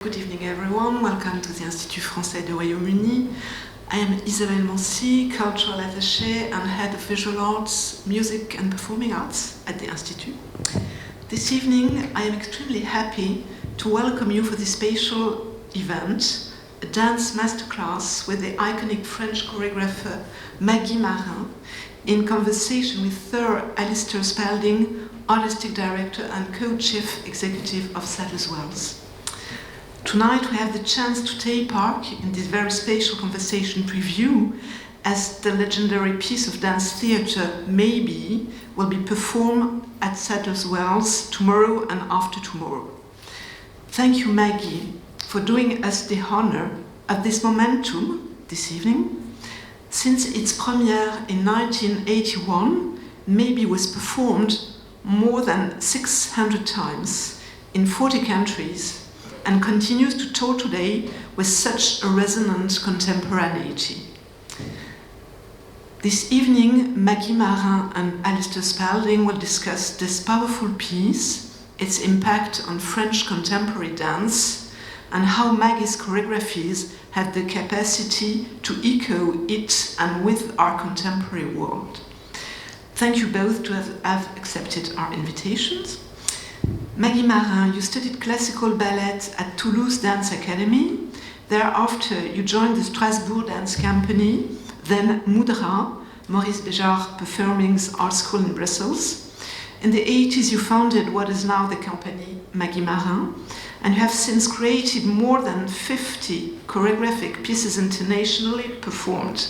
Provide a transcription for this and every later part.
Good evening everyone, welcome to the Institut français du Royaume-Uni. I am Isabelle Mancy, Cultural Attaché and Head of Visual Arts, Music and Performing Arts at the Institut. This evening I am extremely happy to welcome you for this special event, a dance masterclass with the iconic French choreographer Maguy Marin in conversation with Sir Alistair Spalding, Artistic Director and Co-Chief Executive of Sadler's Wells. Tonight we have the chance to take part in this very special conversation preview as the legendary piece of dance theatre Maybe will be performed at Sadler's Wells tomorrow and after tomorrow. Thank you, Maguy, for doing us the honor of this momentum this evening. Since its premiere in 1981, Maybe was performed more than 600 times in 40 countries and continues to tour today with such a resonant contemporaneity. This evening, Maguy Marin and Alistair Spalding will discuss this powerful piece, its impact on French contemporary dance, and how Magui's choreographies have the capacity to echo it and with our contemporary world. Thank you both to have accepted our invitations. Maguy Marin, you studied classical ballet at Toulouse Dance Academy. Thereafter, you joined the Strasbourg Dance Company, then Moudra, Maurice Béjart Performing Arts School in Brussels. In the 80s, you founded what is now the company Maguy Marin, and you have since created more than 50 choreographic pieces internationally performed.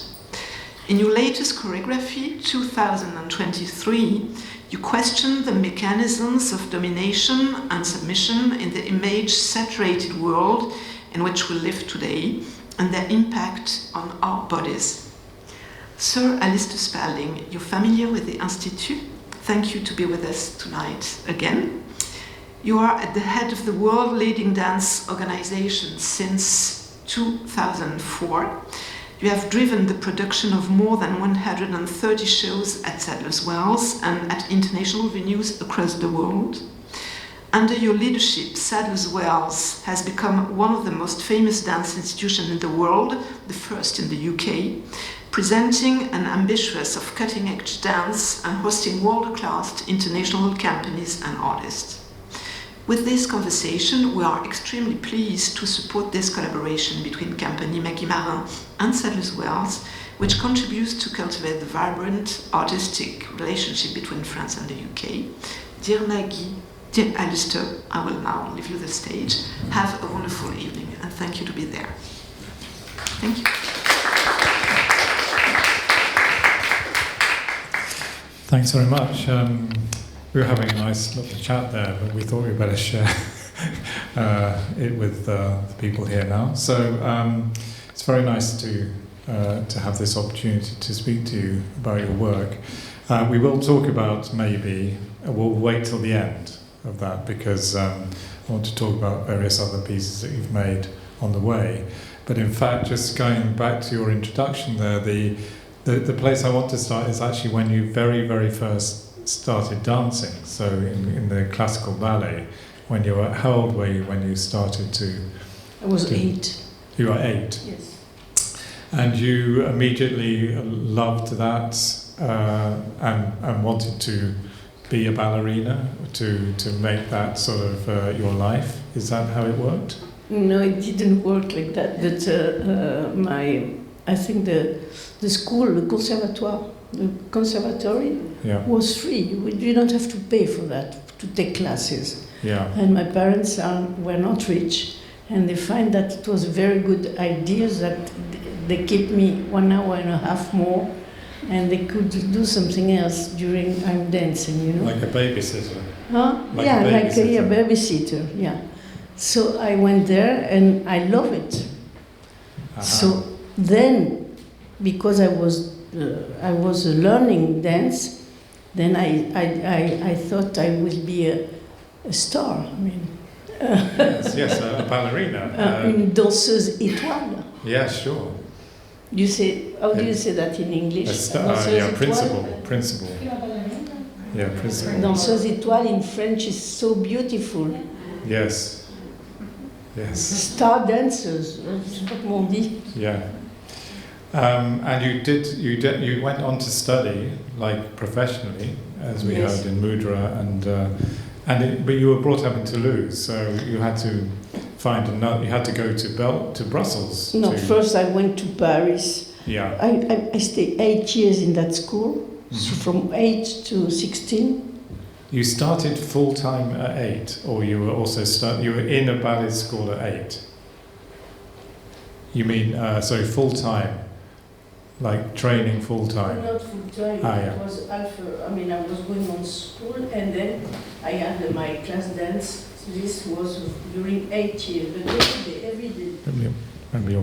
In your latest choreography, 2023, you question the mechanisms of domination and submission in the image-saturated world in which we live today and their impact on our bodies. Sir Alistair Spalding, you're familiar with the Institut. Thank you to be with us tonight again. You are at the head of the world-leading dance organization since 2004. You have driven the production of more than 130 shows at Sadler's Wells and at international venues across the world. Under your leadership, Sadler's Wells has become one of the most famous dance institutions in the world, the first in the UK, presenting an ambitious of cutting-edge dance and hosting world-class international companies and artists. With this conversation, we are extremely pleased to support this collaboration between company Maguy Marin and Sadler's Wells, which contributes to cultivate the vibrant artistic relationship between France and the UK. Dear Maguy, dear Alistair, I will now leave you the stage. Have a wonderful evening and thank you to be there. Thank you. Thanks very much. We were having a nice little chat there, but we thought we'd better share it with the people here now. So it's very nice to have this opportunity to speak to you about your work. We will talk about Maybe. We'll wait till the end of that because I want to talk about various other pieces that you've made on the way. But in fact, just going back to your introduction there, the place I want to start is actually when you very, very first started dancing, so in the classical ballet. When you were, how old were you when you started to? I was 8. You were 8? Yes. And you immediately loved that and wanted to be a ballerina, to make that sort of your life? Is that how it worked? No, it didn't work like that. But I think the school, the conservatory was free. You didn't have to pay for that, to take classes. Yeah. And my parents were not rich, and they find that it was a very good idea that they kept me 1 hour and a half more, and they could do something else during I'm dancing, you know. Like a babysitter? Huh? Like yeah, a like babysitter. a babysitter, yeah. So I went there, and I love it. Uh-huh. So then, because I was learning dance, then I thought I would be a star. I mean, yes, a ballerina. Une danseuse étoile. Yeah, sure. You say, how do you say that in English? A star, yeah, principal. Yeah, principal. Danseuse étoile in French is so beautiful. Yes. Yes. Star dancers, je sais pas comment on dit. Yeah. And you went on to study, like professionally, as we Yes. heard in Mudra, but you were brought up in Toulouse, so you had to find another. You had to go to Brussels. No, first I went to Paris. Yeah. I stayed 8 years in that school, so from 8 to 16. You started full time at 8, or you were also you were in a ballet school at 8. You mean so full time, like training full time? Not full time. Yeah. It was half. I was going on school, and then I had my class dance. This was during 8 years, but every day.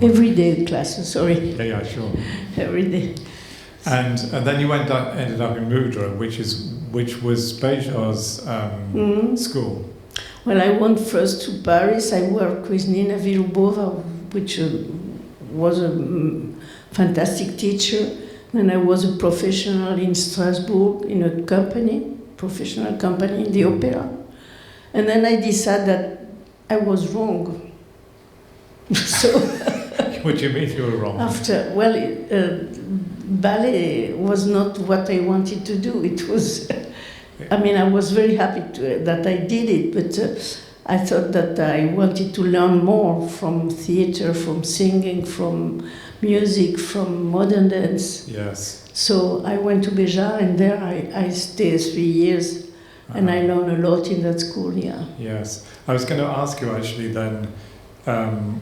Every day classes. Sorry. Yeah, sure. Every day. And then you ended up in Mudra, which was Béjar's school. Well, I went first to Paris. I worked with Nina Vilubova, which was a fantastic teacher. Then I was a professional in Strasbourg in a professional company in the opera. And then I decided that I was wrong. So. What do you mean you were wrong? Ballet was not what I wanted to do. It was, I was very happy that I did it, but I thought that I wanted to learn more from theater, from singing, from music, from modern dance. Yes. So I went to Béjar, and there I stayed 3 years, and I learned a lot in that school, yeah. Yes. I was going to ask you actually then,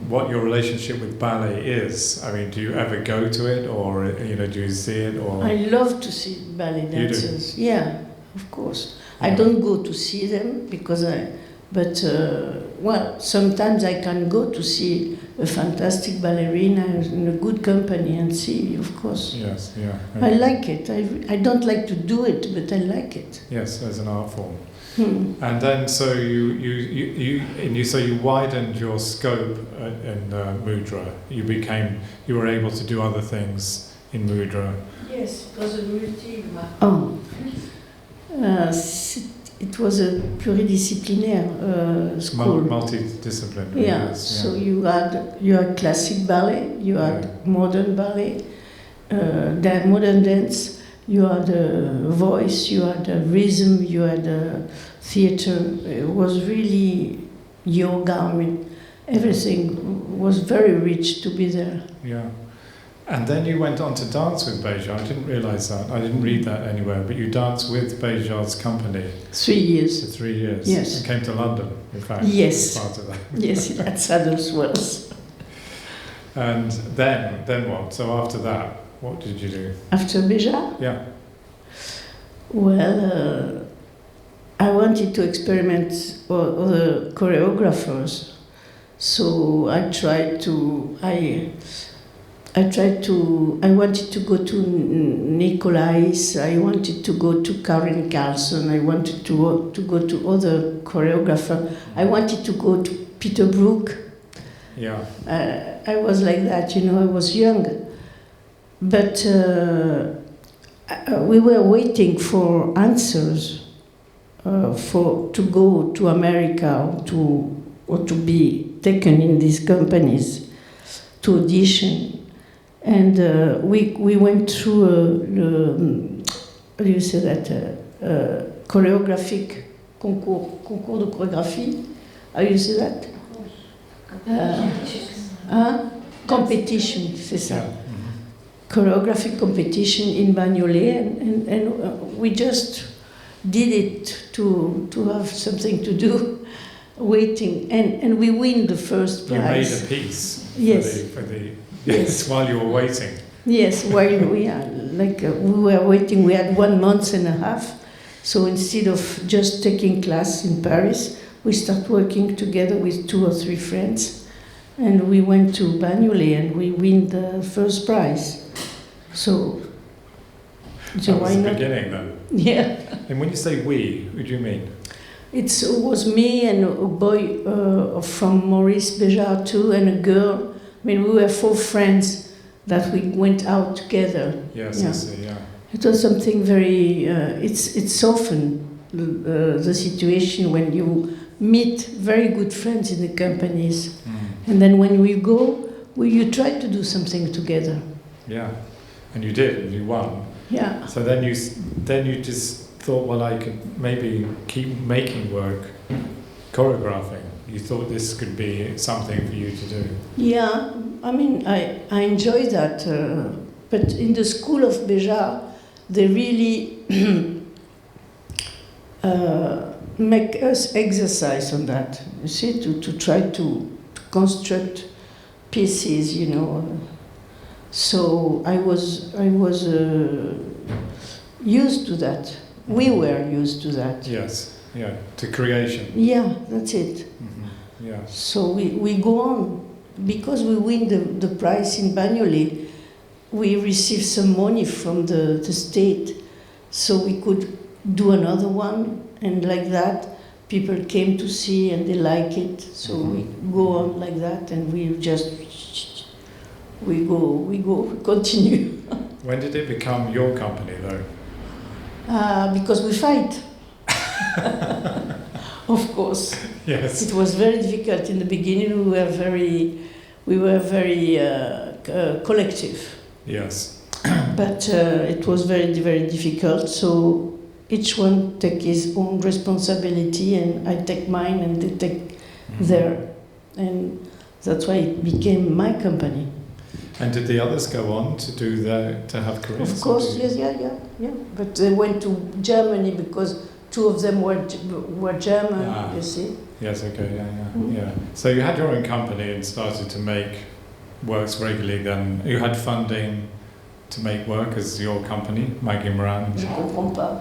what your relationship with ballet is. I mean, do you ever go to it, or do you see it, or? I love to see ballet dancers. You do? Yeah, of course. Yeah. I don't go to see them but sometimes I can go to see a fantastic ballerina in a good company and see, of course. Yes, yeah. I like it. I don't like to do it, but I like it. Yes, as an art form. And then, so you widened your scope in Mudra. You were able to do other things in Mudra. Yes, it was a it was a pluridisciplinaire school. Multidisciplinary. Yeah. Yes, So you had classic ballet, you had modern ballet, modern dance. You had a voice, you had a rhythm, you had a theater. It was really yoga. Everything was very rich to be there. Yeah. And then you went on to dance with Béjar. I didn't realize that. I didn't read that anywhere. But you danced with Béjar's company. 3 years. For 3 years. Yes. And came to London, in fact. Yes. Part of that. Yes, at Sadler's Wells. And then what? So after that, what did you do? After Béjar? Yeah. Well, I wanted to experiment other choreographers, so I wanted to go to Nicolais, I wanted to go to Karen Carlson, I wanted to go to other choreographers, I wanted to go to Peter Brook. Yeah. I was like that, I was young. But we were waiting for answers to go to America or to be taken in these companies to audition. And we went through how do you say that? Choreographic concours de chorégraphie. How do you say that? Competition, c'est ça. Yeah. Choreographic competition in Bagnolet, and we just did it to have something to do, waiting, and we win the first prize. You made a piece. Yes. Yes, while you were waiting. Yes, while we were waiting, we had 1 month and a half. So instead of just taking class in Paris, we start working together with 2 or 3 friends, and we went to Bagnolet and we win the first prize. So that was why the not? beginning then. Yeah. And when you say we, who do you mean? It was me and a boy from Maurice Béjar too, and a girl. We were 4 friends that we went out together. Yes, yeah. I see, yeah. It was something very. It's often the situation when you meet very good friends in the companies. And then when we go, you try to do something together. Yeah, and you did, and you won. Yeah. So then you just thought, well, I could maybe keep making work, choreographing. You thought this could be something for you to do. Yeah, I mean, I enjoy that. But in the school of Béjar, they really make us exercise on that. You see, to try to construct pieces, you know. So I was used to that. We were used to that. Yes, yeah, to creation. Yeah, that's it. Mm-hmm. Yeah. So we go on. Because we win the prize in Bagnoli, we receive some money from the state. So we could do another one, and like that, people came to see and they like it. So we go on like that, and we continue. When did it become your company, though? Because we fight. Of course. Yes. It was very difficult in the beginning. We were very collective. Yes. But it was very, very difficult. So each one take his own responsibility, and I take mine, and they take their, and that's why it became my company. And did the others go on to have careers? Of course, yes, yeah. But they went to Germany because two of them were German. You see. Yes. Okay. Yeah. So you had your own company and started to make works regularly. Then you had funding to make work as your company, Maguy Marin. Je comprends pas.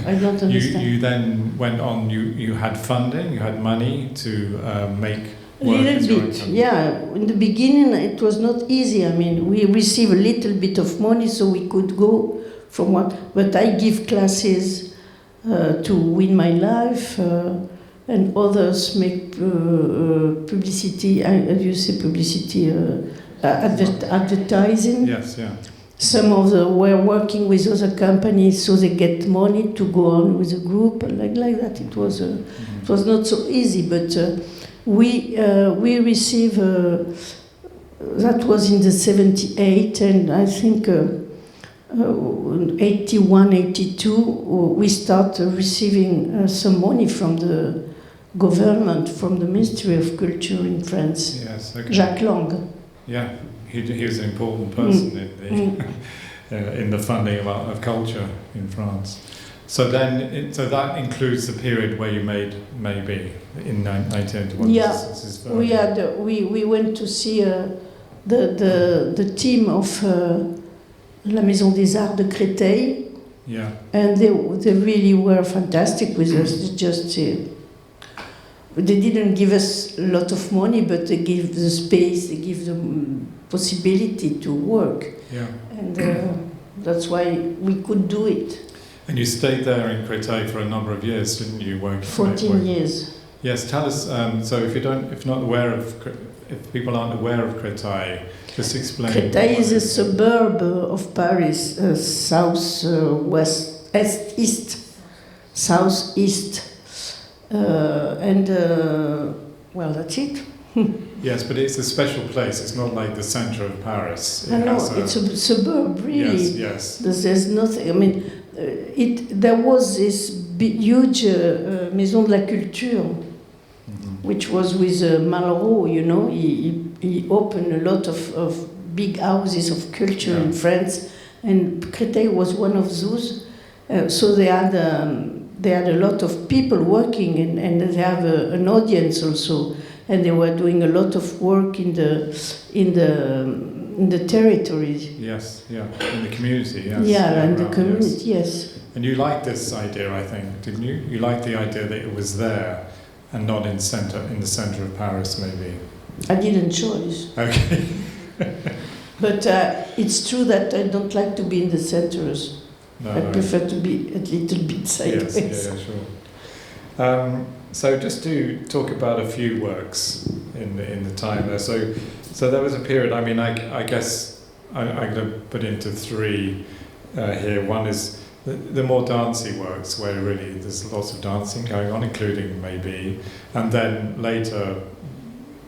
I don't understand. You then went on. You had funding. You had money to make. A little bit, yeah. In the beginning, it was not easy. I mean, we received a little bit of money so we could go from what. But I give classes to win my life, and others make publicity. How do you say publicity? Advertising. Yes, yeah. Some of them were working with other companies, so they get money to go on with a group, like that. It was not so easy, but. We received, that was in the 78, and I think 81, 82, we start receiving some money from the government, from the Ministry of Culture in France. Yes, okay. Jacques Lang. Yeah, he was an important person in the funding of culture in France. So then, so that includes the period where you made maybe in 1981. Yeah, we went to see the team of La Maison des Arts de Créteil. Yeah. And they really were fantastic with us. Just they didn't give us a lot of money, but they gave the space, they give the possibility to work. Yeah. And that's why we could do it. And you stayed there in Créteil for a number of years, didn't you? 14 years. Yes, tell us. So if people aren't aware of Créteil, just explain. Créteil is a suburb of Paris, southwest, southeast, and well, that's it. Yes, but it's a special place. It's not like the center of Paris. It's a suburb, really. Yes. There's nothing. I mean, there was this huge Maison de la Culture, which was with Malraux. You know, he opened a lot of big houses of culture in France, and Créteil was one of those. So they had a lot of people working, and they have an audience also. And they were doing a lot of work in the territories. Yes, yeah, in the community. Yes. Yeah, in the community. Yes. And you liked this idea, I think, didn't you? You liked the idea that it was there, and not in the center of Paris, maybe. I didn't choose. Okay. But it's true that I don't like to be in the centers. I prefer to be a little bit sideways. Yes, yeah, sure. So just to talk about a few works in the time there. So there was a period. I mean, I guess I'm going to put into three here. One is the more dancey works, where really there's lots of dancing going on, including maybe, and then later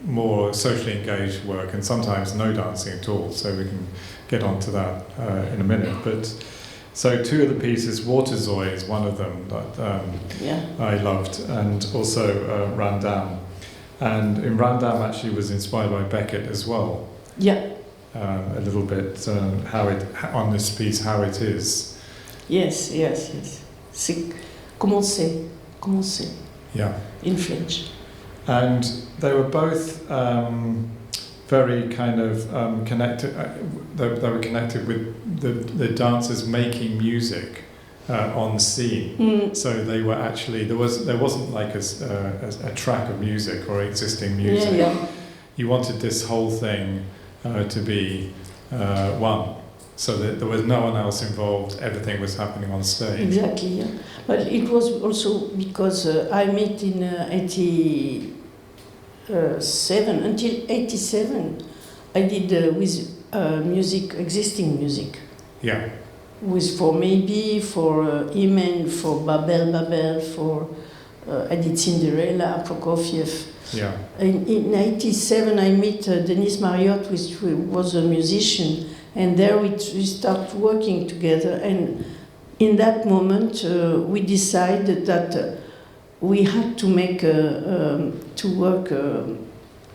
more socially engaged work, and sometimes no dancing at all. So we can get onto that in a minute. But so two of the pieces, Waterzooi is one of them that I loved, and also Randam. And in Randam actually was inspired by Beckett as well. Yeah. A little bit how it on this piece, how it is. Yes. C'est commencer. Yeah. In French. And they were both very kind of connected. They were connected with the dancers making music on scene. So they were actually there wasn't like a track of music or existing music. Yeah. You wanted this whole thing to be one, so that there was no one else involved. Everything was happening on stage. Exactly. Yeah. But it was also because I met in 87 until 87. I did with music, existing music. Yeah. With for maybe for Imen, for Babel, for I did Cinderella, Prokofiev. Yeah. In 87, I met Denise Marriott, which was a musician, and there we started working together. And in that moment, we decided that we had to make to work.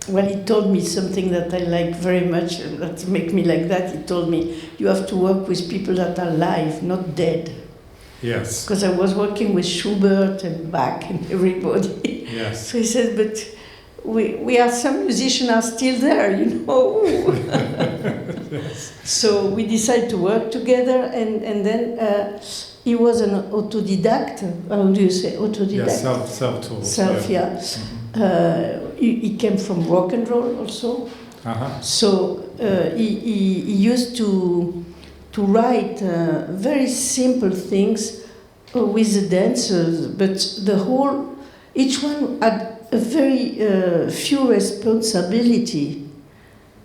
Well, he told me something that I like very much, that make me like that. He told me, you have to work with people that are alive, not dead. Yes. Because I was working with Schubert and Bach and everybody. Yes. So he said, but we are, some musicians are still there, you know. Yes. So we decided to work together, and then he was an autodidact. How do you say autodidact? Yeah, self-taught. Yeah. Mm-hmm. He came from rock and roll also. Uh-huh. So he used to write very simple things with the dancers, but each one had a very few responsibility,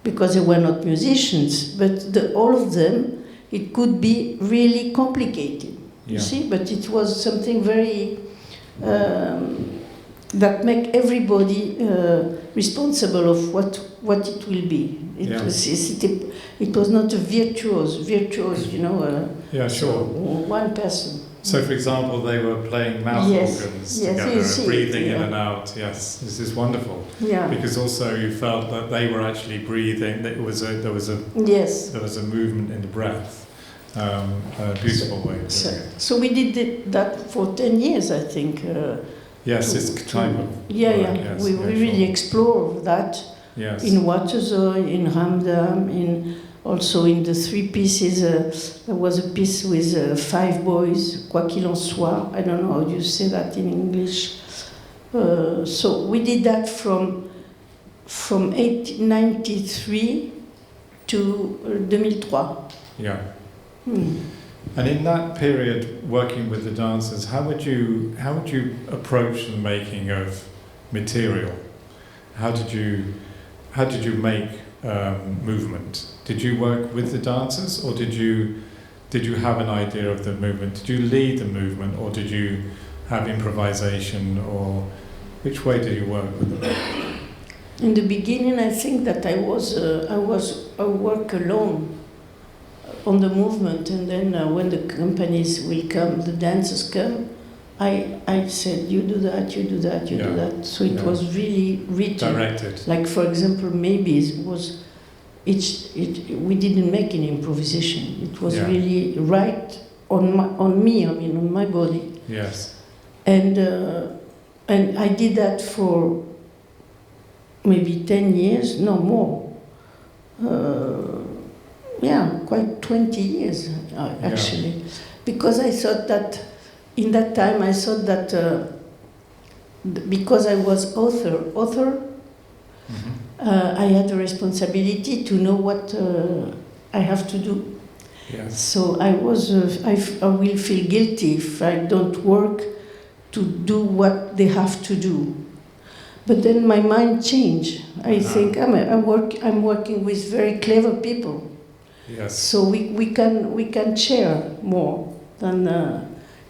because they were not musicians, but all of them, it could be really complicated, you see, but it was something very that make everybody responsible of what it will be. It was not a virtuose, you know. Yeah, sure. One person. So, for example, they were playing mouth organs together, breathing in and out. Yes, this is wonderful. Yeah. Because also you felt that they were actually breathing. There was a movement in the breath. A beautiful way. So we did that for 10 years, I think. Yes, it's time of work, yes, we really explore that. Yes. In Waterzooi, in Ramdam, also in the three pieces. There was a piece with 5 boys, Quoi qu'il en soit. I don't know how you say that in English. So we did that from 1893 to 2003. Yeah. And in that period, working with the dancers, how would you approach the making of material? How did you make movement? Did you work with the dancers, or did you have an idea of the movement? Did you lead the movement, or did you have improvisation, or which way did you work with them? In the beginning, I think that I work alone on the movement, and then when the companies will come, the dancers come, I said, you do that, you do that, you do that. So it was really written. Directed. Like, for example, maybe we didn't make any improvisation. It was really right on me, on my body. Yes. And I did that for maybe 10 years, no more. Quite 20 years, actually. Because I thought that, in that time, I thought that because I was author, I had a responsibility to know what I have to do. Yes. So I will feel guilty if I don't work to do what they have to do. But then my mind changed. I think I'm working with very clever people. Yes. So we can share more. then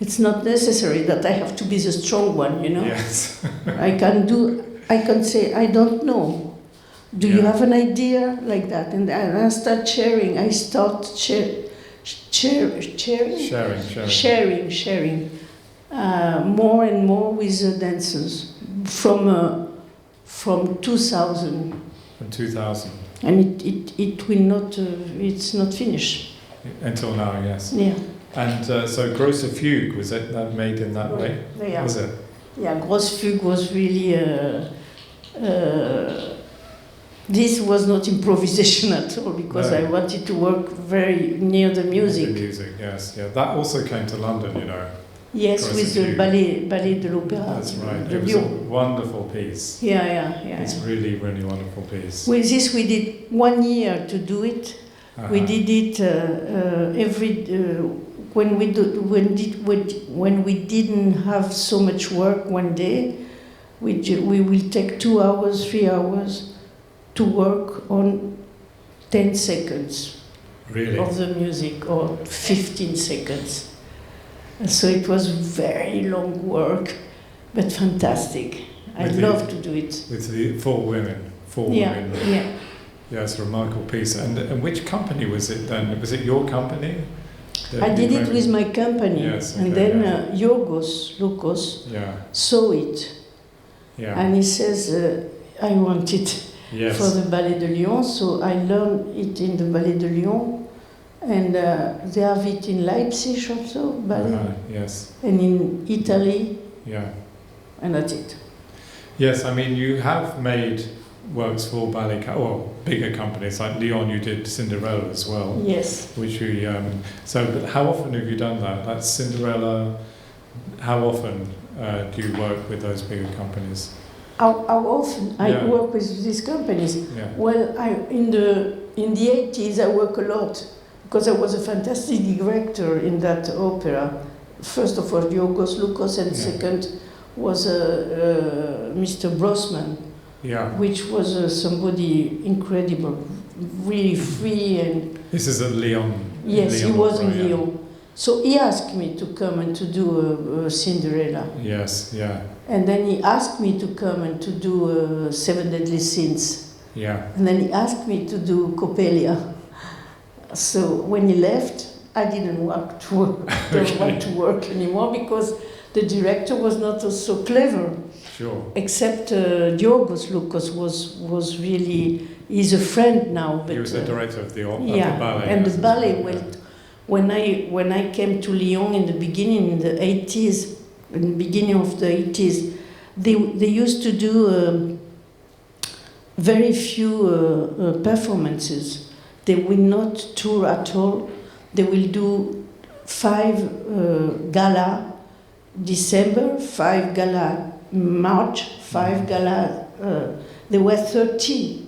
it's not necessary that I have to be the strong one, you know. Yes. I can say, I don't know. Do you have an idea like that? And I start sharing. I start sharing more and more with the dancers from 2000. From 2000. And it will not. It's not finished until now. Yes. Yeah. And so Grosse Fugue, was it that made in that way? Yeah. Was it? Yeah, Grosse Fugue was really. This was not improvisation at all, because I wanted to work very near the music. The music, yes, yeah. That also came to London, you know. Yes, Grosse with Fugue. the Ballet de l'Opéra. That's right. The It was a wonderful piece. Yeah. It's really, really wonderful piece. With this, we did 1 year to do it. We did it when we didn't have so much work one day. We will take 2 hours, 3 hours to work on 10 seconds of the music, or 15 seconds. And so it was very long work, but fantastic. I love to do it. With the 4 women. Yeah. Yeah, it's a remarkable piece. And which company was it then? Was it your company? I did it with my company. Yes, okay, and then Yorgos Lukos saw it. Yeah. And he says, I want it. Yes. For the Ballet de Lyon, so I learned it in the Ballet de Lyon, and they have it in Leipzig also, ballet, yes. And in Italy, and that's it. Yes, I mean, you have made works for ballet, bigger companies, like Lyon, you did Cinderella as well. Yes. Which we, but how often have you done that? That's Cinderella, how often do you work with those bigger companies? How often I work with these companies? Yeah. Well, in the 80s I work a lot, because I was a fantastic director in that opera. First of all, Yorgos Lukos, and second was Mr. Brosman, which was somebody incredible, really free and. This is at Lyon. Yes, Lyon, he was in Lyon. So he asked me to come and to do a Cinderella. Yes, yeah. And then he asked me to come and to do 7 Deadly Sins. Yeah. And then he asked me to do Coppelia. So when he left, I didn't want to work anymore, because the director was not so clever. Sure. Except Yorgos Lukos was really, he's a friend now. But, he was the director of the ballet. And the ballet, when I came to Lyon in the beginning, in the 80s, in the beginning of the 80s, they used to do very few performances. They will not tour at all. They will do 5 gala December, 5 gala March, 5 gala. There were 30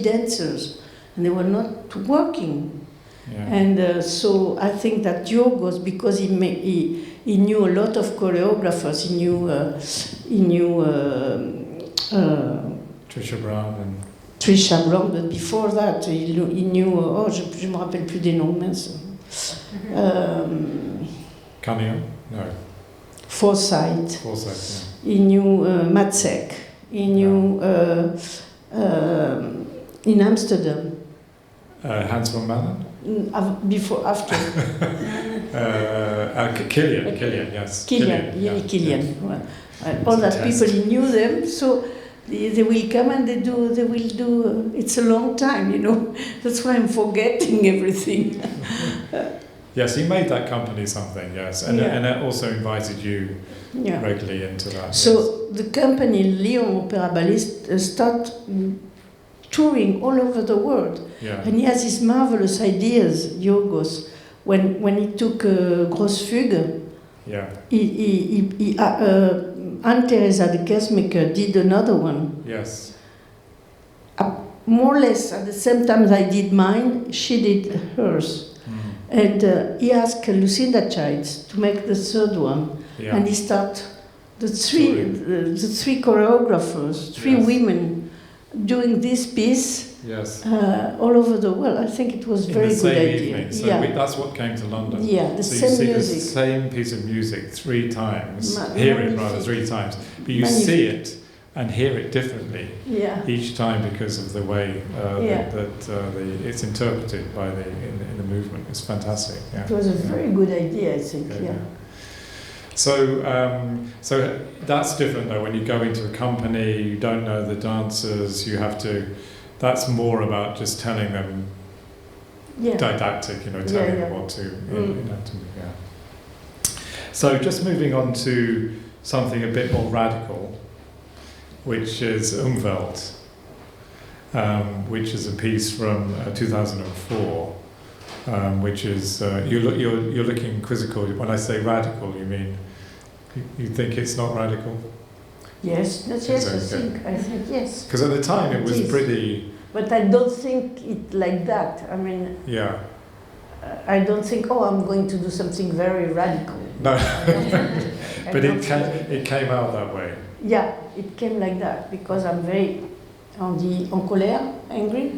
dancers, and they were not working. Yeah. And so I think that Yorgos, because he knew a lot of choreographers, he knew Trisha Brown, but before that he knew je me rappelle plus des noms, mince. Cunningham? No. Forsyth. Yeah. He knew Matzek. He knew in Amsterdam. Hans von Mannen? After. Killian, yes. Killian. Well, all that people, he knew them, so they will come and they will do. It's a long time, you know. That's why I'm forgetting everything. Yes, he made that company something, yes, and it also invited you regularly into that. So the company Lyon Opera Ballet start touring all over the world, and he has these marvelous ideas. Yorgos, when he took Grosse Fugue, Anne-Theresa de Kersmaker did another one. Yes. More or less at the same time as I did mine, she did hers. And he asked Lucinda Childs to make the third one, and he started the three choreographers, 3 women, doing this piece, Yes. all over the world. I think it was very In the good same idea. evening. So Yeah. that's what came to London. Yeah, the So same you see music. the same piece of music 3 times, Ma- hear it magnifique. rather 3 times, but you Magnifique. see it and hear it differently Yeah. each time because of the way Yeah. it's interpreted by in the movement. It's fantastic. Yeah. It was a Yeah. very good idea, I think. Okay, Yeah. So that's different though. When you go into a company, you don't know the dancers. You have to. That's more about just telling them Yeah. didactic. Telling Yeah. them what to. Yeah. So just moving on to something a bit more radical, which is Umwelt, which is a piece from 2004. Which is you're looking quizzical. When I say radical, you mean you think it's not radical? Yes. Yes. Okay. I think yes. Because at the time it was is. pretty. But I don't think it like that. I mean, Yeah. I don't think, oh, I'm going to do something very radical. No. I But don't think- it came out that way. Yeah, it came like that because I'm very, on dit en colère, angry?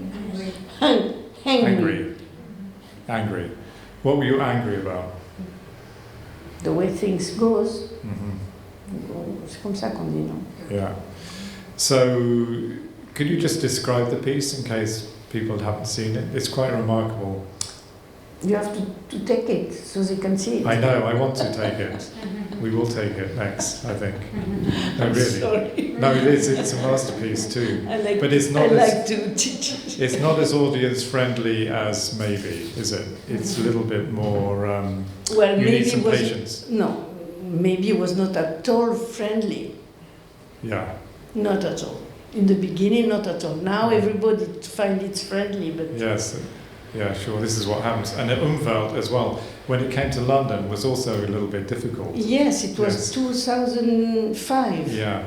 Angry. Angry. What were you angry about? The way things goes, Mm-hmm. c'est comme ça qu'on dit, non? Yeah. So, could you just describe the piece in case people haven't seen it? It's quite remarkable. You have to take it so they can see it. I know, I want to take it. We will take it next, I think. No, really. Sorry. No, it is. It's a masterpiece too. But it's I not like to teach it. it's not as audience friendly as Maybe, is it? It's a little bit more. Well, You maybe need some it was, patience. No, maybe it was not at all friendly. Yeah. Not at all. In the beginning, not at all. Now everybody finds it friendly, but Yes. Yeah, sure. This is what happens. And the Umwelt as well, when it came to London, was also a little bit difficult. yes, it was Yes. 2005. Yeah.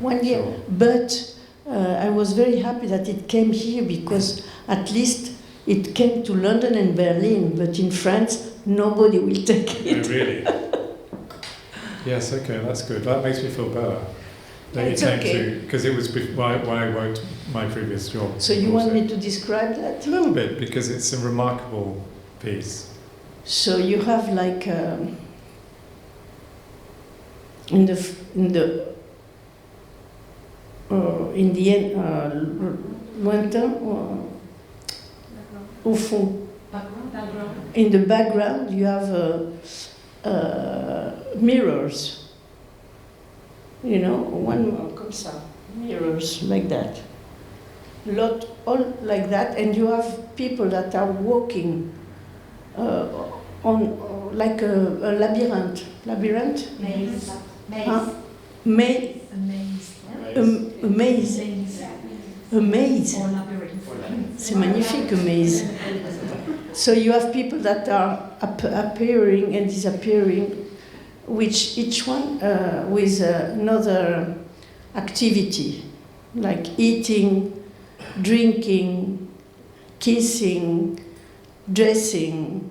1 year. Sure. But I was very happy that it came here because at least it came to London and Berlin, but in France, nobody will take Oh, it. really? Yes. Okay, that's good. That makes me feel better. That It's you came okay. to because it was when I worked my previous job. So you want me to describe that? A little bit because it's a remarkable piece. So you have like in the end, lointain, au fond. In the background, you have mirrors. One comme ça, mirrors like that. Lot all like that, and you have people that are walking on like a labyrinth. Labyrinth? Maze. Huh? Maze. A maze. A maze. Or labyrinth. C'est magnifique, a maze. So you have people that are appearing and disappearing, which each one with another activity, like eating, drinking, kissing, dressing,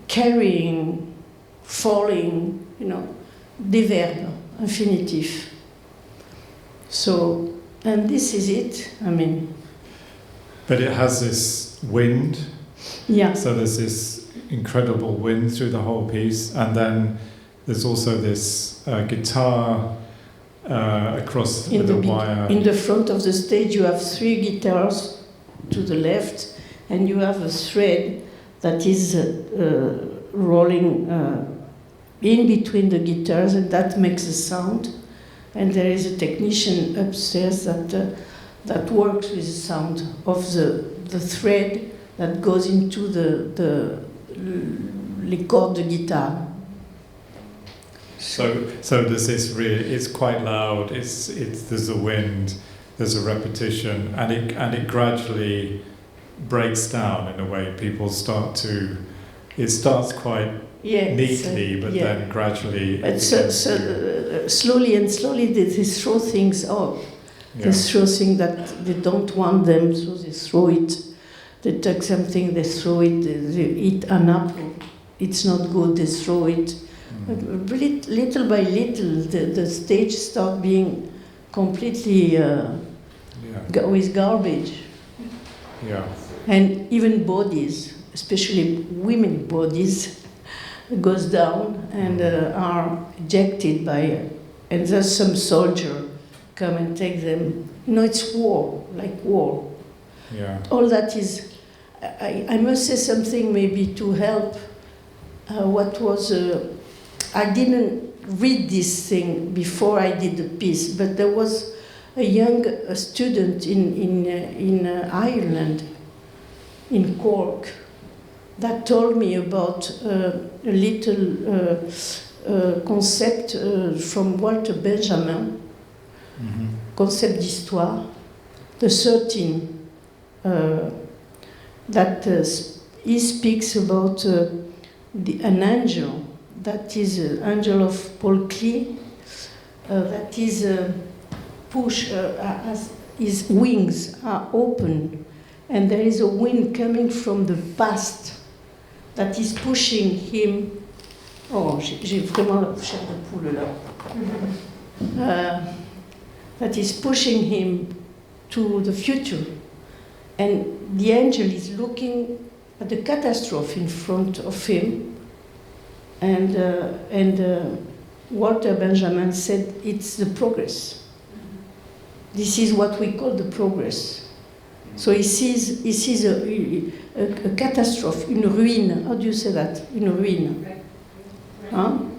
carrying, falling, des verbes, infinitif. So, and this is it, But it has this wind. Yeah. So there's this incredible wind through the whole piece, and then there's also this guitar across the wire. In the front of the stage, you have 3 guitars to the left, and you have a thread that is rolling in between the guitars, and that makes a sound. And there is a technician upstairs that works with the sound of the thread that goes into les cordes de guitare. So there's this it's quite loud. There's a wind, there's a repetition, and it gradually breaks down in a way. People start to. It starts quite neatly, but then gradually. But slowly they throw things up. Yeah. They throw things that they don't want them, so they throw it. They take something, they throw it. They eat an apple. It's not good. They throw it. Little by little, the stage starts being completely with garbage. Yeah. And even bodies, especially women bodies, goes down and are ejected by, and there's some soldier come and take them. You know, it's war, like war. Yeah. All that is, I must say something maybe to help what was, I didn't read this thing before I did the piece, but there was a young student in Ireland, in Cork, that told me about a little concept from Walter Benjamin, concept d'histoire, the 13, that he speaks about an angel, that is an angel of Paul Klee, that is as his wings are open, and there is a wind coming from the past that is pushing him. Oh, j'ai vraiment la chair de poule là. That is pushing him to the future. And the angel is looking at the catastrophe in front of him. And Walter Benjamin said, it's the progress. This is what we call the progress. So he sees a catastrophe, une ruine. How do you say that? Une ruine. Hein?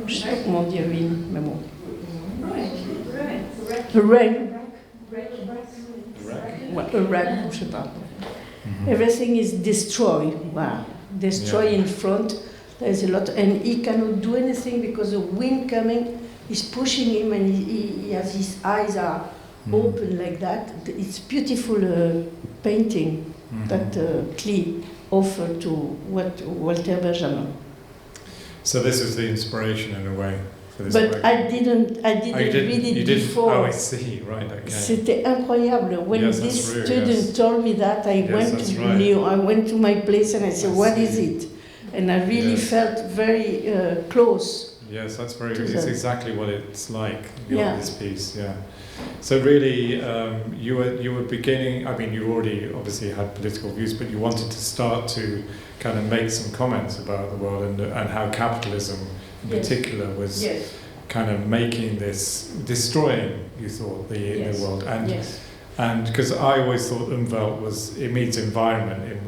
Je sais pas comment dire ruine, mais bon. A wreck. A wreck, je sais pas. Everything is destroyed. Wow. Destroyed in front. There's a lot, and he cannot do anything because the wind coming is pushing him, and he has his eyes are open like that. It's beautiful painting that Klee offered to Walter Benjamin. So this was the inspiration in a way for this. But I didn't read it before. Oh, I see. Right. Okay. C'était incroyable. When this true, student told me that, I went to my place and I said, "What is it?" And I really felt very close. Yes, that's very. It's exactly what it's like. This piece. Yeah. So really, you were beginning. I mean, you already obviously had political views, but you wanted to start to kind of make some comments about the world and how capitalism, in particular, was kind of making this destroying. You thought the world, and because I always thought Umwelt it means environment in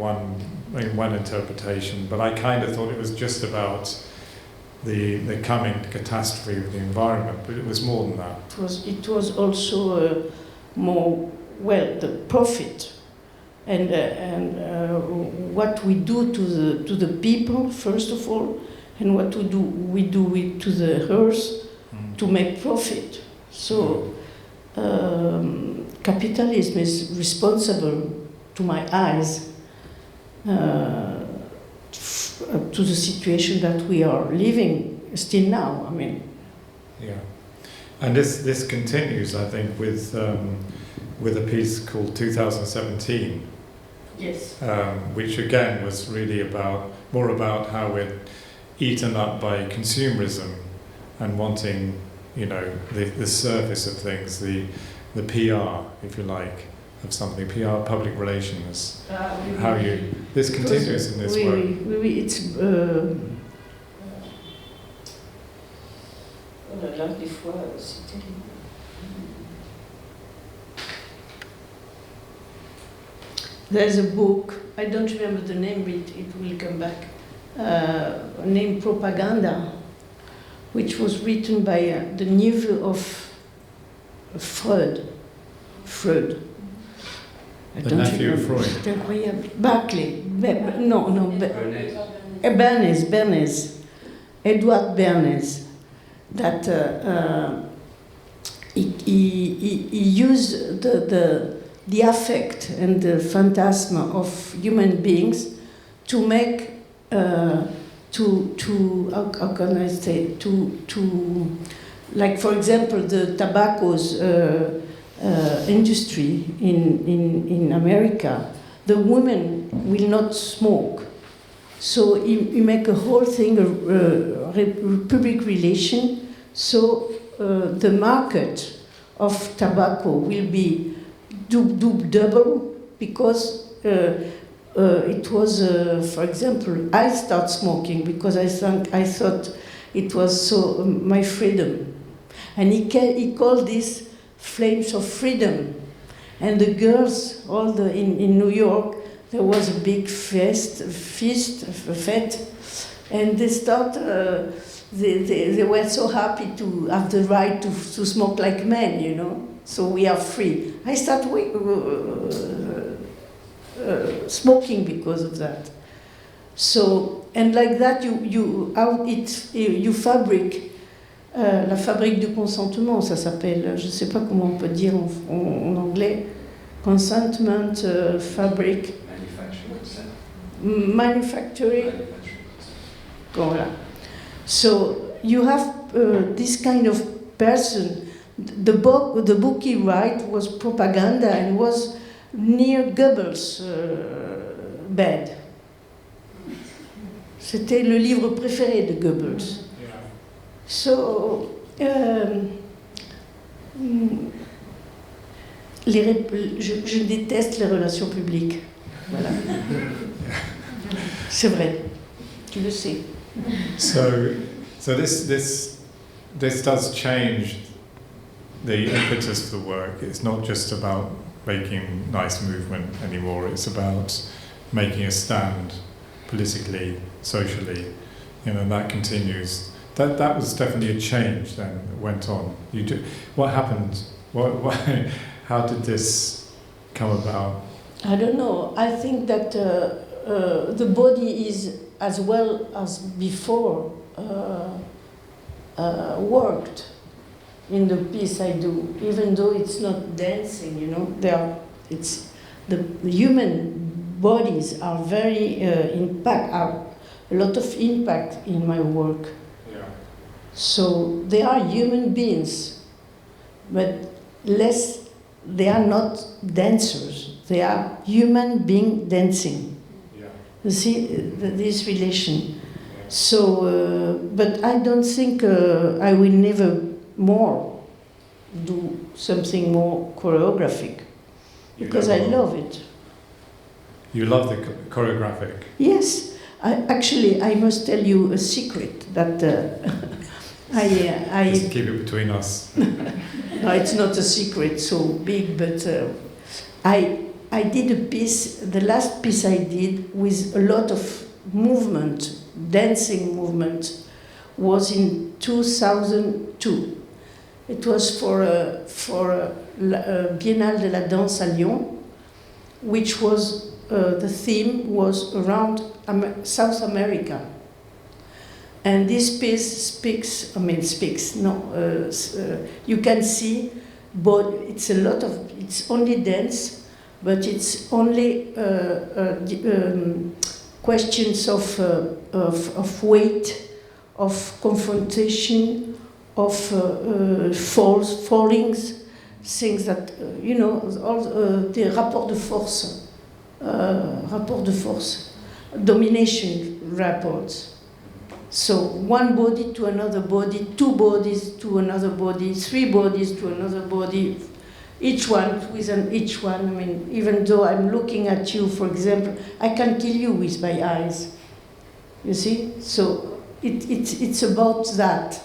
one interpretation, but I kind of thought it was just about the coming catastrophe of the environment, but it was more than that. It was also more the profit and what we do to the people first of all, and what we do to the earth to make profit. So capitalism is responsible, to my eyes, to the situation that we are living still now. I mean, and this continues, I think, with a piece called 2017. Yes. Which again was really more about how we're eaten up by consumerism and wanting, the surface of things, the PR, if you like, of something, PR, public relations. This continues in this work. It's oh là là, des fois c'est terrible. There's a book, I don't remember the name, but it will come back, named Propaganda, which was written by the nephew of Freud. The nephew of Freud. C'est incroyable. Barclay. Bernays. Edward Bernays. That he used the affect and the phantasm of human beings to make how can I say to like, for example, the tobacco's industry in America, the women will not smoke. So he make a whole thing, public relation, so the market of tobacco will be double, because it was, for example, I start smoking because I thought it was so my freedom, and he called this flames of freedom, and the girls, in New York, there was a big fete, and they start. They were so happy to have the right to smoke like men, you know. So we are free. I start smoking because of that. So, and like that, you fabric. La fabrique du consentement, ça s'appelle. Je ne sais pas comment on peut dire en anglais. Consentment fabric. Manufacturing. Voilà. So you have this kind of person. The book he wrote was propaganda and was near Goebbels' bed. C'était le livre préféré de Goebbels. Yeah. So je déteste les relations publiques. Voilà. C'est vrai. Tu le sais. So this does change the impetus of the work. It's not just about making nice movement anymore. It's about making a stand politically, socially, and that continues. That was definitely a change then that went on. What happened? How did this come about? I don't know. I think that the body is, as well as before, worked in the piece I do, even though it's not dancing, you know. The human bodies are very are a lot of impact in my work. Yeah. So they are human beings, but they are not dancers. They are human being dancing. Yeah. You see this relation. Yeah. So, but I don't think I will never more do something more choreographic, because I love it. You love the choreographic? Yes. I must tell you a secret that I Just keep it between us. No, it's not a secret so big, but I did a piece, the last piece I did with a lot of movement, dancing movement, was in 2002. It was for Biennale de la Danse à Lyon, which was the theme was around South America. And this piece you can see, but it's only dance, but it's only questions of weight, of confrontation, of fallings, things that, all the rapport de force, domination rapports. So one body to another body, two bodies to another body, three bodies to another body, each one with each one. I mean, even though I'm looking at you, for example, I can kill you with my eyes. You see? So it's about that.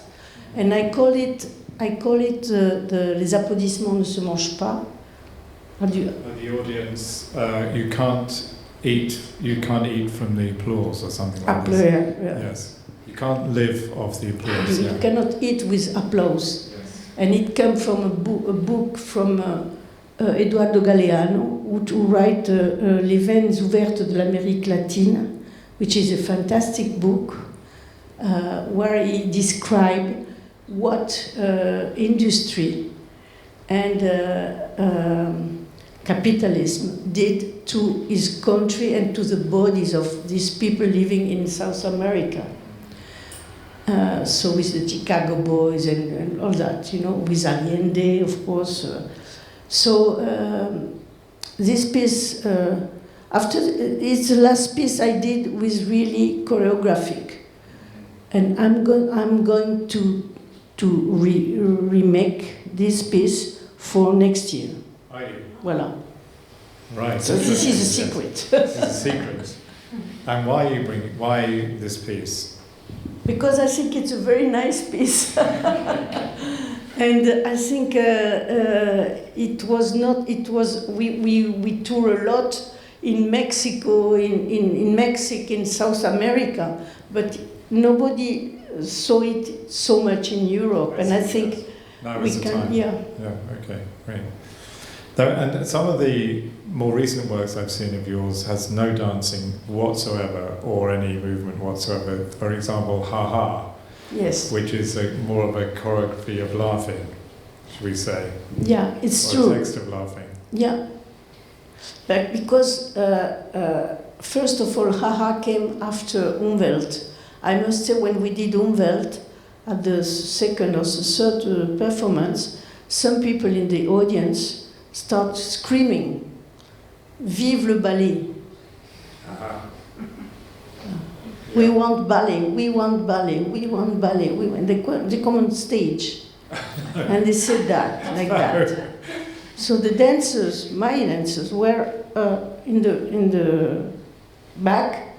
And I call it les applaudissements ne se mangent pas. The audience, you can't eat from the applause or something like this. Yeah. Yes. You can't live off the applause. You cannot eat with applause. Yes. And it comes from a book from Eduardo Galeano, who wrote Les veines ouvertes de l'Amérique latine, which is a fantastic book where he described what industry and capitalism did to his country and to the bodies of these people living in South America. So with the Chicago Boys and all that, with Allende, of course. This piece, it's the last piece I did with really choreographic, and I'm going to remake this piece for next year. Are you? Voilà. Right. So this is a secret. This is a secret. And why this piece? Because I think it's a very nice piece. And I think we tour a lot in Mexico, in South America, but nobody saw it so much in Europe. And I think we can, Yeah, okay, great. And some of the more recent works I've seen of yours has no dancing whatsoever or any movement whatsoever. For example, Ha Ha. Yes. Which is more of a choreography of laughing, should we say? Yeah, it's or true. A text of laughing. Yeah. But because, first of all, Ha Ha came after Umwelt. I must say, when we did Umwelt, at the second or the third performance, some people in the audience start screaming, "Vive le ballet!" We want ballet, we want ballet, we want ballet. They come on stage and they said that, like that. So the dancers, my dancers, were in the back,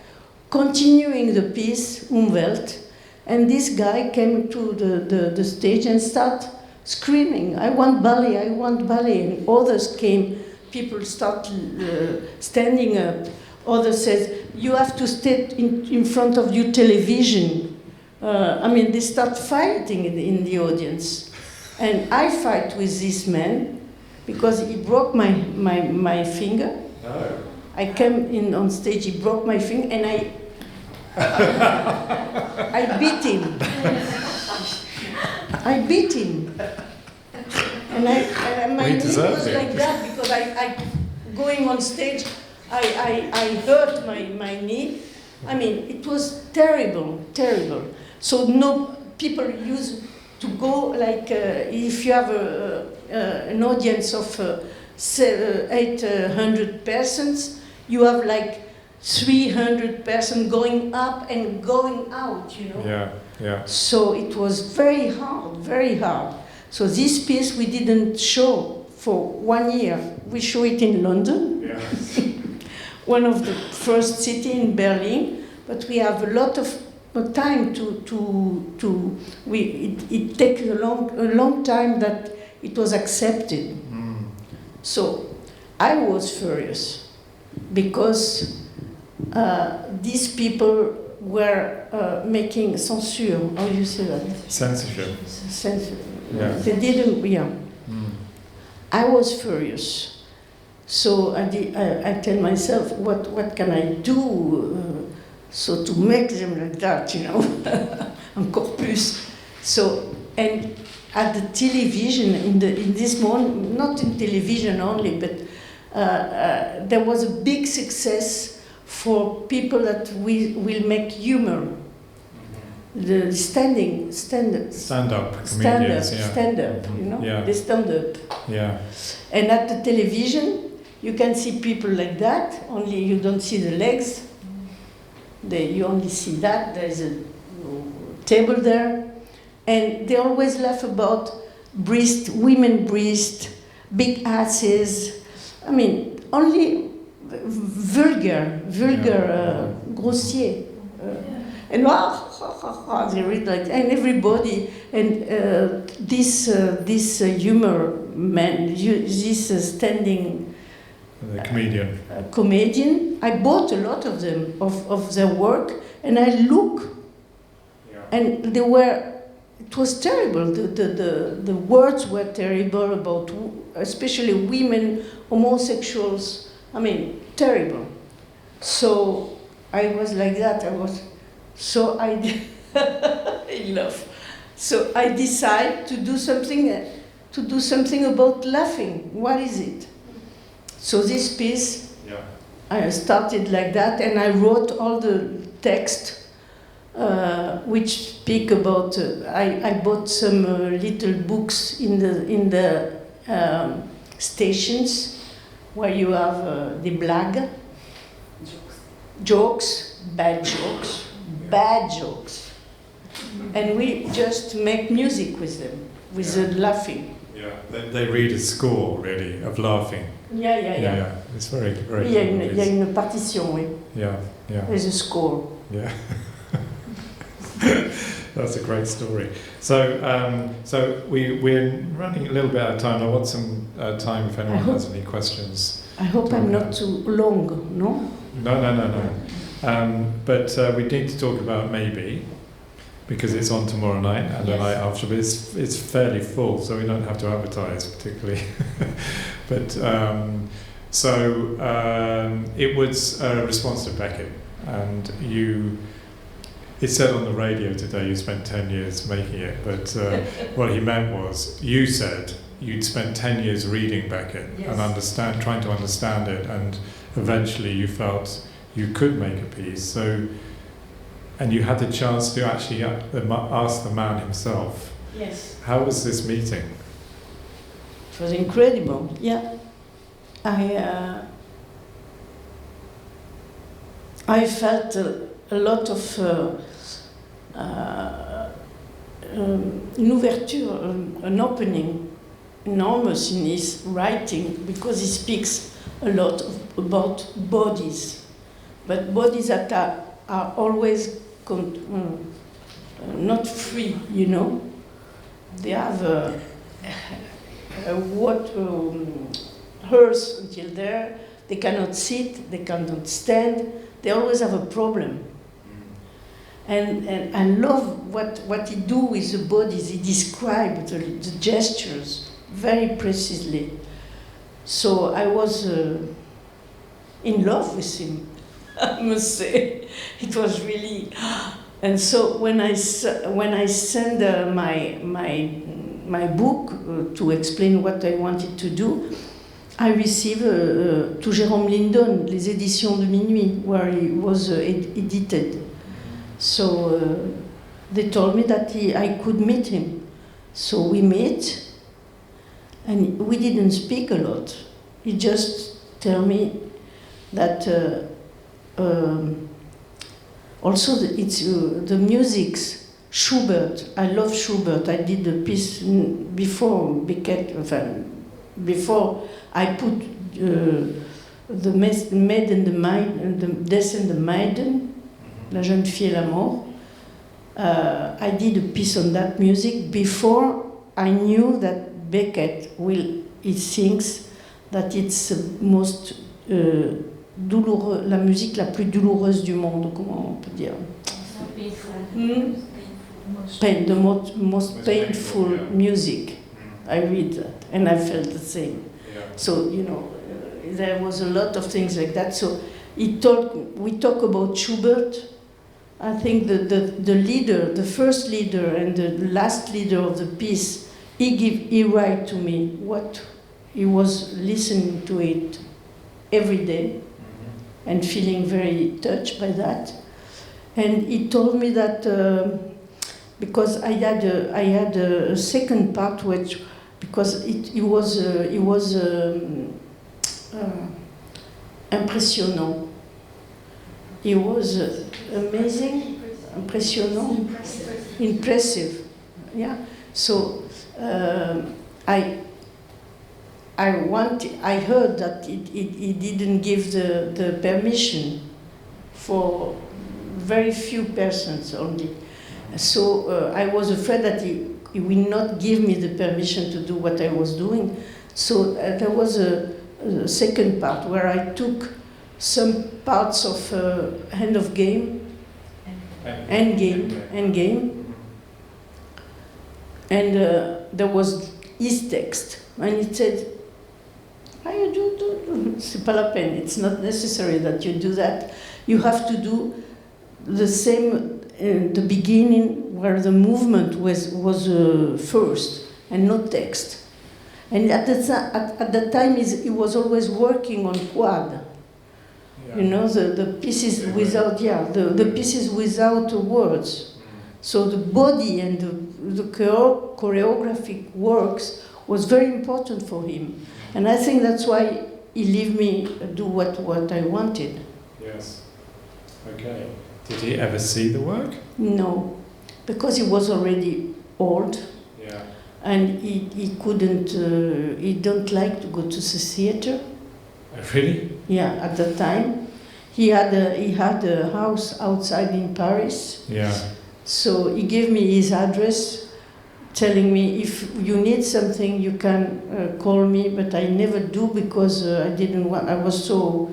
continuing the piece, Umwelt, and this guy came to the stage and started screaming, "I want ballet, I want ballet." And others came, people start standing up. Others said, "You have to stay in front of your television." They start fighting in the audience. And I fight with this man because he broke my finger. No. I came in on stage, he broke my finger, and I beat him. I beat him. And my knee was like that because I going on stage, I hurt my knee. It was terrible, terrible. So no, people used to go like, if you have an audience of 800 persons, you have like 300 persons going up and going out, you know. Yeah, yeah. So it was very hard, very hard. So this piece we didn't show for 1 year. We show it in London, Yeah. one of the first city in Berlin, but we have a lot of time it takes a long time that it was accepted. So I was furious because these people were making censure. How do you say that? Censorship. Yeah. They didn't. Yeah. I was furious. So I tell myself, what can I do so to make them like that, you know, encore plus. So, and at the television, in this moment, not in television only, but there was a big success for people that will make humor. The stand-up comedians, you know, yeah. The stand-up. Yeah. And at the television, you can see people like that, only you don't see the legs. You only see that, there's a table there. And they always laugh about breast, women breast, big asses. Only vulgar, grossier. And they read like, and everybody, and this humor man, this standing comedian, I bought a lot of them, of their work, and I look, and it was terrible. The words were terrible about, especially women, homosexuals. Terrible. So I was like that. So I love. So I decided to do something about laughing. What is it? So this piece, I started like that, and I wrote all the text, which speak about. I bought some little books in the stations, where you have the blague, jokes, bad jokes. And we just make music with them, with the laughing. Yeah, they read a score, really, of laughing. Yeah. It's very, very Il y a une partition, oui. Yeah. There's a score. Yeah. That's a great story. So, we're running a little bit out of time. I want some time if anyone has any questions. I hope I'm not too long, no? No. But we need to talk about Maybe, because it's on tomorrow night and the night after. But it's fairly full, so we don't have to advertise particularly. But it was a response to Beckett, and it said on the radio today you spent 10 years making it, but what he meant was you said you'd spent 10 years reading Beckett and trying to understand it, and eventually you felt you could make a piece. So, and you had the chance to actually ask the man himself. Yes. How was this meeting? It was incredible. Yeah, I felt a lot of une ouverture, an opening enormous in his writing, because he speaks a lot about bodies, but bodies that are always not free, you know. They have hers until there. They cannot sit, they cannot stand. They always have a problem. And I love what he do with the bodies. He described the gestures very precisely. So I was in love with him, I must say. It was really, and so when I sent my book to explain what I wanted to do, I received to Jérôme Lindon, les éditions de Minuit, where it was edited. So they told me that I could meet him. So we met, and we didn't speak a lot. He just told me that also it's the music's Schubert. I love Schubert. I did the piece before Beckett, before I put the Maid and the Maiden, the Death and the Maiden, La jeune fille et la mort. I did a piece on that music before I knew that Beckett he thinks that it's the most douloureux, la musique la plus douloureuse du monde, comment on peut dire? The most painful music. I read that, and I felt the same. Yeah. So, you know, there was a lot of things like that. So we talk about Schubert. I think the leader, the first leader and the last leader of the piece, he write to me what he was listening to it every day, and feeling very touched by that. And he told me that because I had a second part which, because it was impressionnant. It was amazing, impressionnant, impressive. Yeah. So I heard that he didn't give the permission for very few persons only. So I was afraid that he will not give me the permission to do what I was doing. So there was a second part where I took some parts of End of Game, End Game, and there was his text, and it said, c'est pas la peine, it's not necessary that you do that. You have to do the same the beginning where the movement was first and not text. And at that time he was always working on quad. Yeah. You know, the pieces without the pieces without words. So the body and the choreographic works was very important for him. And I think that's why he let me do what I wanted. Yes. Okay. Did he ever see the work? No. because he was already old. Yeah. And he couldn't, he don't like to go to the theater. Really? Yeah, at the time. He had a house outside in Paris. Yeah. So he gave me his address, telling me if you need something you can call me, but I never do because I didn't want, I was so,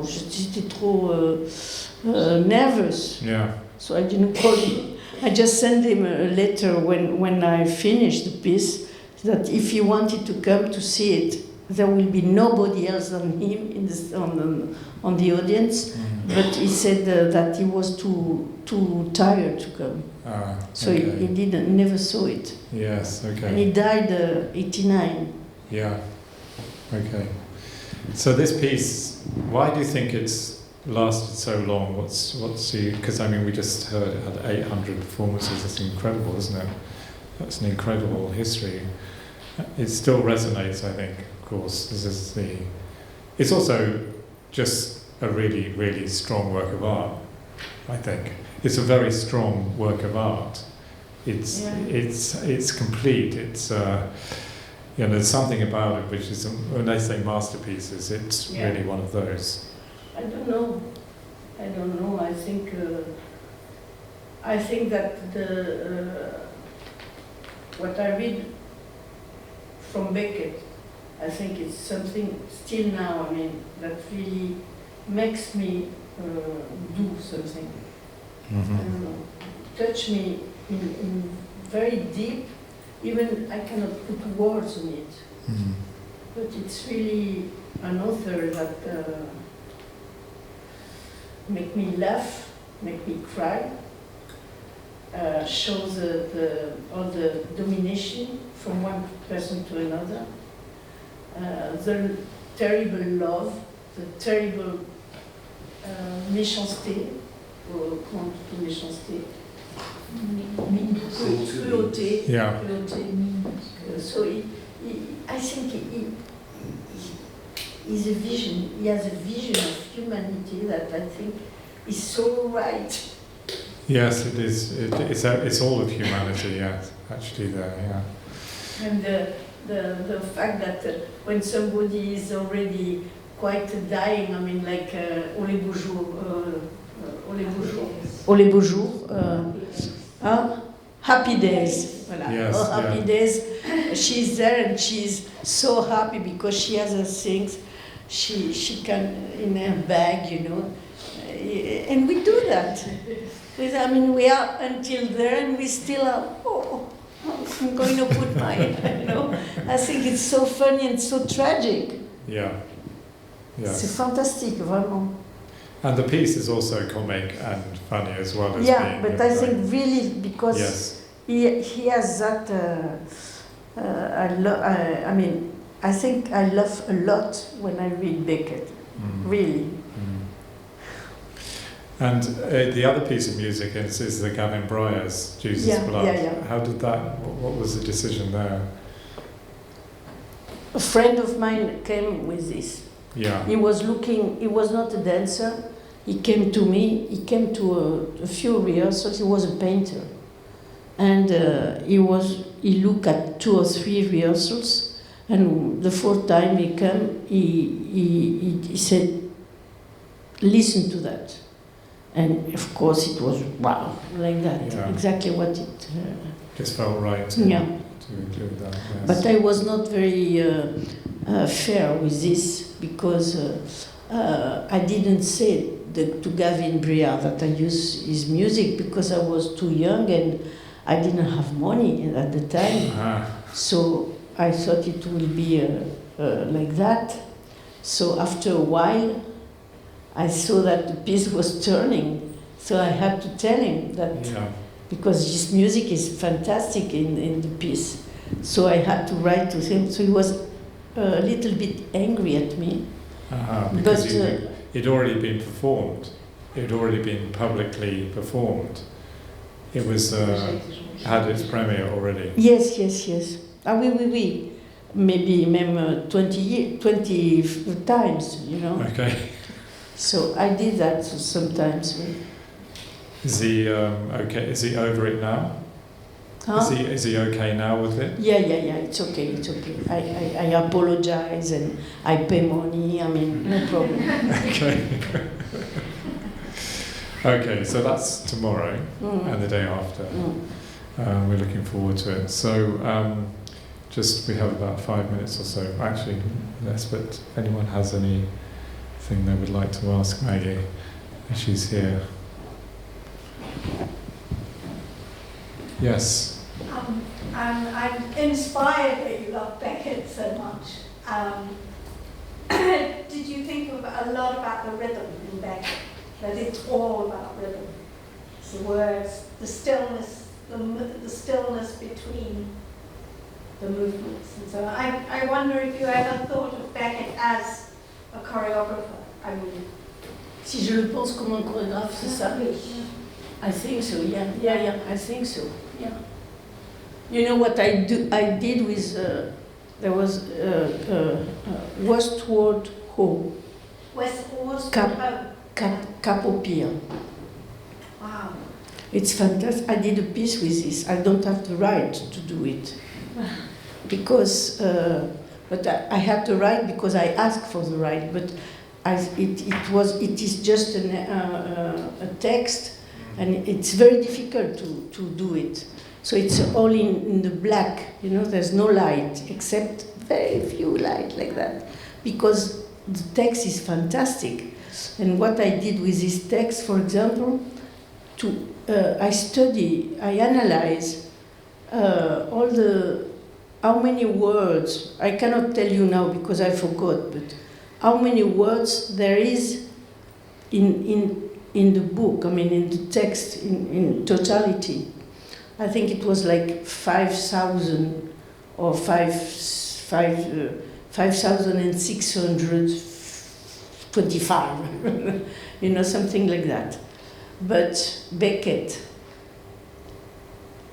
j'étais trop nervous. Yeah. So I didn't call him. I just sent him a letter when I finished the piece that if he wanted to come to see it, there will be nobody else than him in this, on the audience. Mm. But he said that he was too tired to come. So okay. he never saw it. Yes, okay. And he died 89. Yeah, okay. So this piece, why do you think it's lasted so long? What's the, because I mean we just heard it had 800 performances. That's incredible, isn't it? That's an incredible history. It still resonates, I think, of course. This is it's also just a really, really strong work of art, I think. It's a very strong work of art. It's complete. It's there's something about it which is, when they say masterpieces, it's really one of those. I don't know. I think that what I read from Beckett, I think it's something still now, I mean, that really makes me do something. Mm-hmm. I don't know, touch me in very deep, even I cannot put words on it. Mm-hmm. But it's really an author that make me laugh, make me cry, shows all the domination from one person to another, the terrible love, the terrible méchanceté, comment on dit méchanceté? Cruauté. Yeah. So I think he has a vision of humanity that I think is so right. Yes, it is. It's all of humanity, yes, actually there, yeah. And the fact that when somebody is already quite dying, I mean, like All les beaux jours, Happy Days. Voilà. Yes, Happy Days. She's there and she's so happy because she has her things. She can in her bag, you know, and we do that. I mean, we are until there, and we still are. Oh, I'm going to put my, you know. I think it's so funny and so tragic. Yeah. Yeah. C'est fantastique, vraiment. And the piece is also comic and funny as well as yeah, being. but I think really because he has that. I mean, I think I laugh a lot when I read Beckett. Really. And the other piece of music is the Gavin Bryars, Jesus Blood. Yeah. How did that, what was the decision there? A friend of mine came with this. Yeah. He was not a dancer. He came to me, he came to a few rehearsals, he was a painter. And he looked at 2 or 3 rehearsals, and the 4th time he came, he said, listen to that. And of course it was wow, like that, exactly what it... just felt right to include that, yes. But I was not very fair with this, because I didn't say to Gavin Bryars that I use his music, because I was too young and I didn't have money at the time. So I thought it will be like that. So after a while, I saw that the piece was turning, so I had to tell him that, because his music is fantastic in the piece. So I had to write to him. So he was a little bit angry at me. Because it'd already been performed. It had already been publicly performed. It was had its premiere already. Yes. Ah oui. Maybe 20 times, you know. Okay. So I did that sometimes. Is he okay? Is he over it now? Huh? Is he okay now with it? Yeah, it's okay. I apologize and I pay money, I mean, no problem. Okay. Okay, so that's tomorrow and the day after. We're looking forward to it. So we have about 5 minutes or so, actually less, but if anyone has anything they would like to ask Maggie, she's here. Yes. I'm inspired that you love Beckett so much. Did you think a lot about the rhythm in Beckett? That it's all about rhythm. It's the words, the stillness, the stillness between the movements. And so I wonder if you ever thought of Beckett as a choreographer. I mean, Si je le pense comme un chorégraphe, c'est ça? I think so, yeah, I think so, yeah. You know what I did with, there was Westward Ho. Capopia. Wow. It's fantastic. I did a piece with this. I don't have the right to do it. Because, but I had the right because I asked for the right, but it is just a text, and it's very difficult to do it. So it's all in the black, you know, there's no light, except very few light like that, because the text is fantastic. And what I did with this text, for example, I analyze how many words, I cannot tell you now because I forgot, but how many words there is in the book, I mean in the text in totality. I think it was like 5,000 or 5,625, you know, something like that. But Beckett,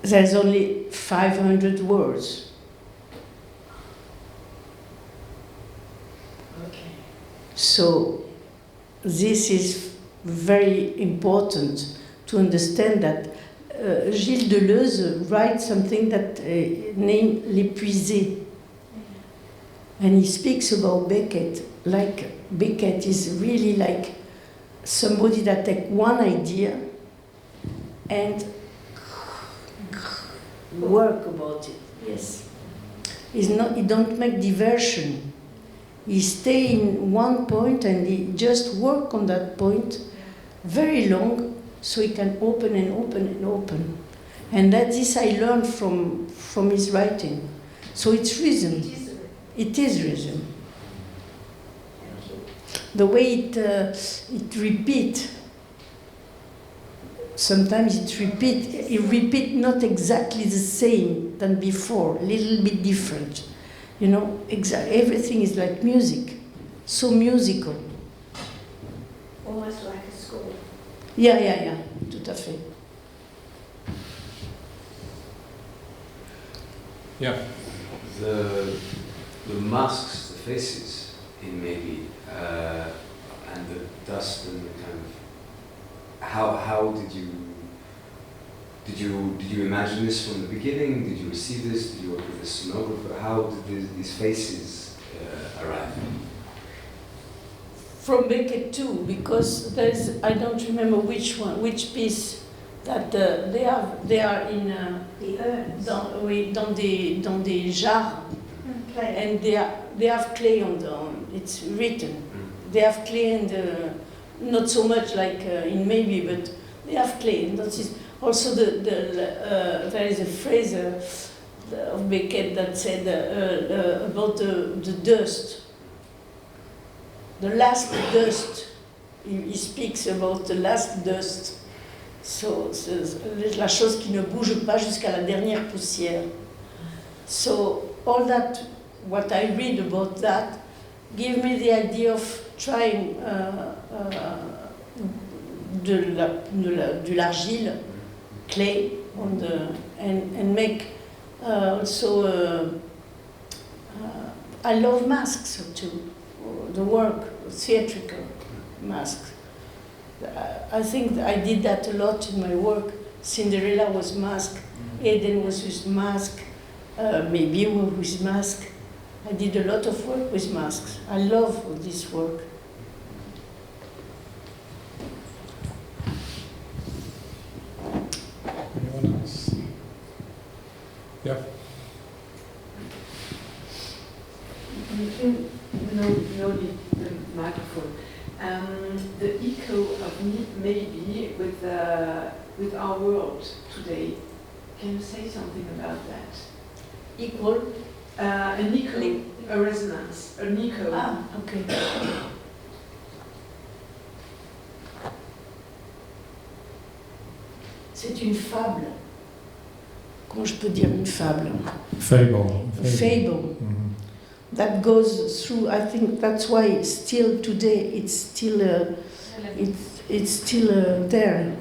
there's only 500 words. Okay. So this is very important to understand that Gilles Deleuze writes something that named L'Épuisé. And he speaks about Beckett, like Beckett is really like somebody that takes one idea and work about it. Yes. He don't make diversion. He stay in one point and he just work on that point very long, so he can open and open and open. And that this I learned from his writing. So it's rhythm. It is rhythm. The way it repeat. Sometimes it repeat not exactly the same than before, a little bit different. You know, everything is like music, so musical. Almost like a score. Yeah, tout à fait. Yeah. The masks, the faces in maybe, and the dust and the kind of, how did you imagine this from the beginning? Did you receive this? Did you work with a scenographer? How did these faces arrive? From Beckett too, because there's, I don't remember which piece that they are in The urns. dans des jars. Clay. And they have clay on it's written. They have clay and not so much like in Maybe, but they have clay. And that is also there is a phrase of Beckett that said about the dust. The last dust. He speaks about the last dust. So la chose qui ne bouge pas jusqu'à la dernière poussière. So all that, what I read about that, give me the idea of trying de l'argile, clay, and make also. I love masks too, the work, theatrical masks. I think I did that a lot in my work. Cinderella was masked, Eden was with mask, maybe with mask. I did a lot of work with masks. I love this work. Anyone else? Yeah. You know the microphone. The echo of maybe with our world today. Can you say something about that? Equal? An echo, a resonance, an echo. Ah, okay. C'est une fable. Comment je peux dire une fable? Fable. A fable. Mhm. That goes through. I think that's why still today it's still there,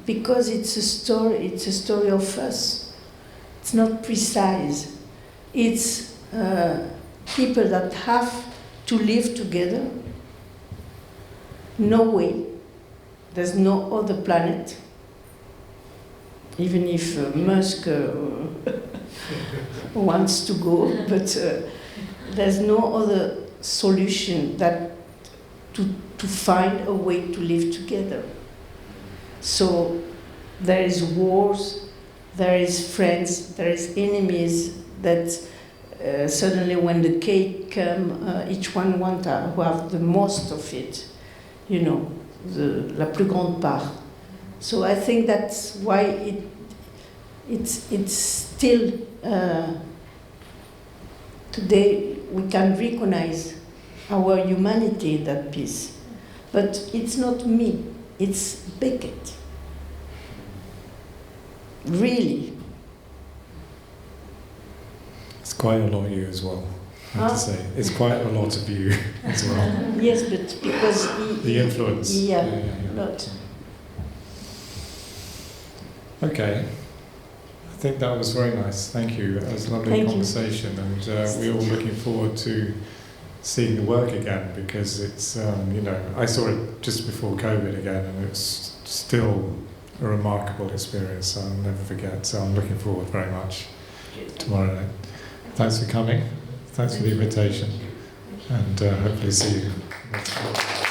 because it's a story. It's a story of us. It's not precise. It's people that have to live together. No way. There's no other planet. Even if Musk wants to go, but there's no other solution that to find a way to live together. So there is wars, there is friends, there is enemies that suddenly when the cake come, each one wants to have the most of it, you know, la plus grande part. So I think that's why it's still today we can recognize our humanity in that piece. But it's not me, it's Beckett. Really. It's quite a lot of you as well, I have to say. It's quite a lot of you as well. Yes, but because The influence. Yeah, a lot. Okay. I think that was very nice. Thank you. That was a lovely Thank you. conversation, and we're all looking forward to seeing the work again, because it's I saw it just before COVID again, and it's still a remarkable experience. I'll never forget. So I'm looking forward very much tomorrow night. Thanks for coming. Thanks for the invitation, and hopefully see you next week.